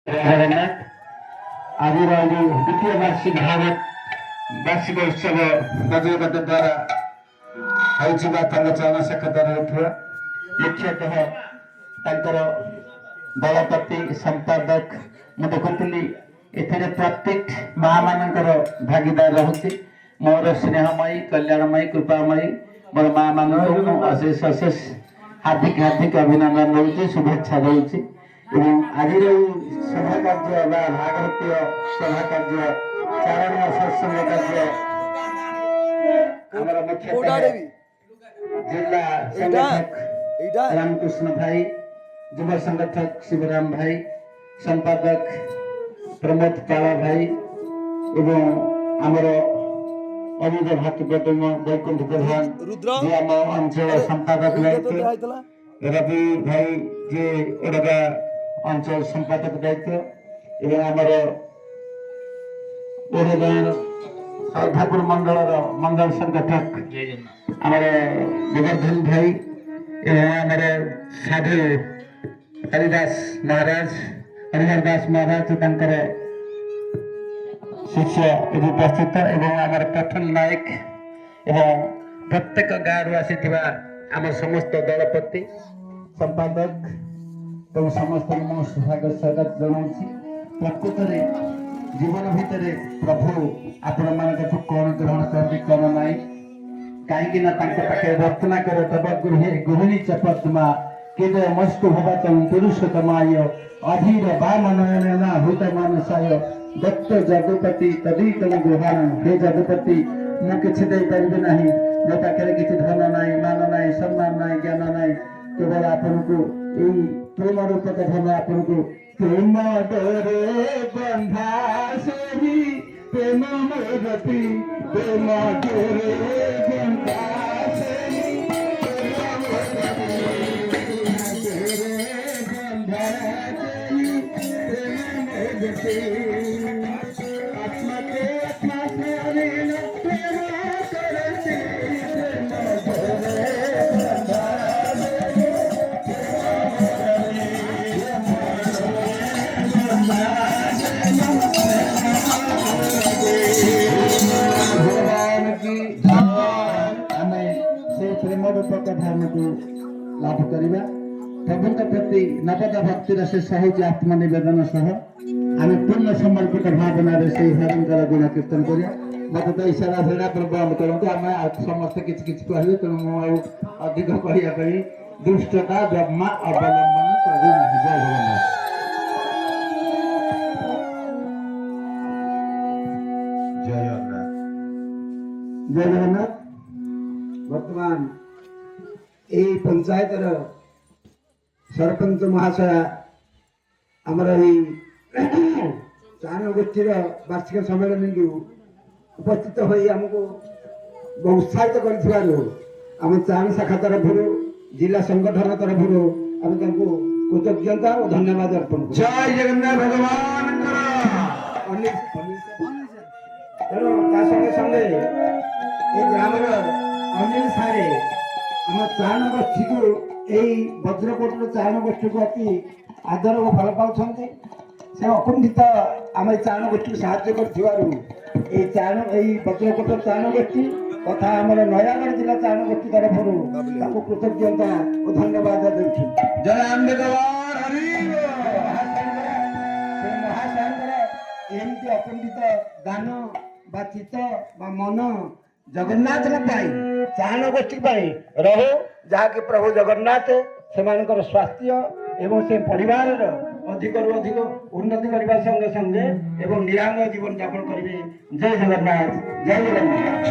जगन्नाथ आज द्वितीय वार्षिक भारत वार्षिक उत्सव बज्रगत द्वारा चरण साक्षात्कार मुख्यतः दलपति संपादक मैं देखुली एथे प्रत्येक माँ मानकर भागीदार रही मोर स्नेहमयी कल्याणमयी कृपामयी मोर माँ मान अशेष अशेष हार्दिक हार्दिक अभिनंदन रोचे शुभेच्छा रोचे आज सभा कार्य भागवतीय सभा कार्य चारण सत्संग कार्य मुख्य जिला संगठक रामकृष्ण भाई युवा संगठक शिवराम भाई संपादक प्रमोद काला भाई एवं आमर अनुज भातृप्रतिम वैकुंठ प्रधान जी आम अंचल संपादक रवि भाई जी ओडगा अंचल संपादक दायित्व एवं आमर ओडगार सौधापुर मंडल मंडल संगठक आमर गोवर्धन भाई एवं आमर साधु हरिदास महाराज हरिहर दास महाराज तंकर शिष्य उपस्थित एवं आमर पठन नायक एवं प्रत्येक गाँव आसी आम समस्त दलपति संपादक एवं समस्त स्वागत जनाऊँगी प्रकृत जीवन भितर प्रभु आपण मान कौन ग्रहण करते कौन ना कहीं पाखे रत्ना कर तब गृहिणी च पद्मा केद मस्तु भवतम पुरुषोत्तमाय अधीर वामनयना हुत मानसाय दत्त जगपति तदीतम गुहान हे जगपति मु किछि दे परिबे नाही मो पाखे किछि धन नाही मान नाही सम्मान नाही ज्ञान नाही केवल आपन को एई प्रेम रूप धन आपन को प्रेम डोरे बंधा सेही प्रेम मोरती प्रेम डोरे बंधा सेही प्रेम मोरती आत्मा के आत्मा से अनिल प्रेम करती प्रेम डोरे बंधा धर्म को लाभ करवा प्रभु प्रति नवद भक्तिर से सहज आत्मनिवेदन सह आम पूर्ण समर्पित भावना से हरिंकर गुण कीर्तन करिया मत तो इशारा धरा बंद करूँ आम समस्त किसी कहे तेणु मुझे अधिक कहवाई दुष्टता जमा अवलंबन करू ना। जय जगन्नाथ। जय जगन्नाथ। वर्तमान এই পঞ্চায়েতর सरपंच महाशय आमर चारण गोष्ठीर वार्षिक सम्मेलन को उपस्थित हो आमको बहुत उत्साहित कर चारण शाखा तरफ जिला संगठन तरफ आम कृतज्ञता और धन्यवाद अर्पण जय जगन्नाथ भगवान संगे संगे ग्राम अनिल सारे आम चारण गोष्ठी को यही वज्रकोट चारण गोष्ठी को अति आदर और भल पाँच से अकुंठित आम चारण गोष्ठी को साहय कर चारण वज्रकोट चारण गोष्ठी तथा आम नयागढ़ जिला चारण गोष्ठी तरफ कृतज्ञता और धन्यवाद देछु। जय एमती अकुंठित दान बा चित्त बा मन जगन्नाथ चारण गोष्ठी रहो जहाँकि प्रभु जगन्नाथ से स्वास्थ्य एवं से परिवार अधिक रु अधिक उन्नति करने संगे संगे एवं निरांग जीवन यापन करेंगे। जय जगन्नाथ जय जगन्नाथ।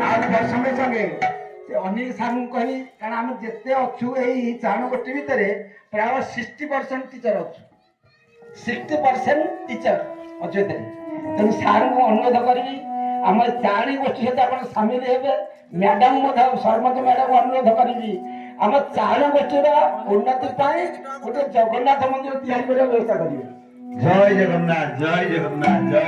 आज संगे संगे अनिल सामू कही कारण आम जिते अच्छु यही चारण गोष्ठी भितर प्राय 60% टीचर अच्छु 60% टीचर अच्छे तेणु सार को अनुरोध करी आम चाणी गोष्ठी सहित आप सामिल हे मैडम सरपंच मैडम अनुरोध करी आम चारण गोष्ठी उन्नति गोटे जगन्नाथ मंदिर तैयारी व्यवस्था करेंगे। जय जगन्नाथ जय जगन्नाथ जय